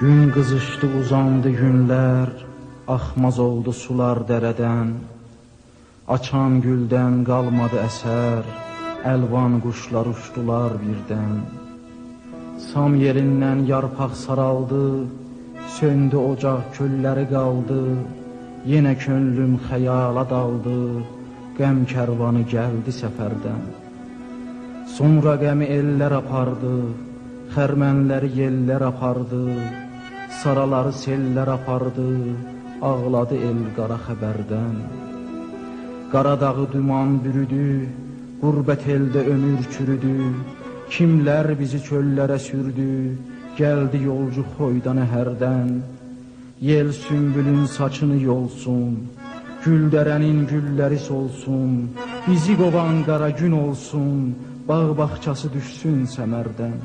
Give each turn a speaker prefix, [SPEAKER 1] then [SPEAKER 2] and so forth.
[SPEAKER 1] Gün qızışdı, uzandı günlər, axmaz oldu sular dərədən. Açan güldən qalmadı əsər, əlvan quşlar uçdular birdən. Sam yerindən yarpaq saraldı, söndü ocaq külləri qaldı. Yenə könlüm xəyala daldı, qəm kərvanı gəldi səfərdən. Sonra qəmi ellər apardı, xərmənləri yellər apardı. Saraları sellər apardı, ağladı el qara xəbərdən. Qaradağı duman bürüdü, qurbət eldə ömür çürüdü. Kimlər bizi çöllərə sürdü, gəldi yolcu xoydan əhərdən. Yel sümbülün saçını yolsun, güldərənin gülləri solsun. Bizi qovan qara gün olsun, bağ bağçası düşsün səmərdən.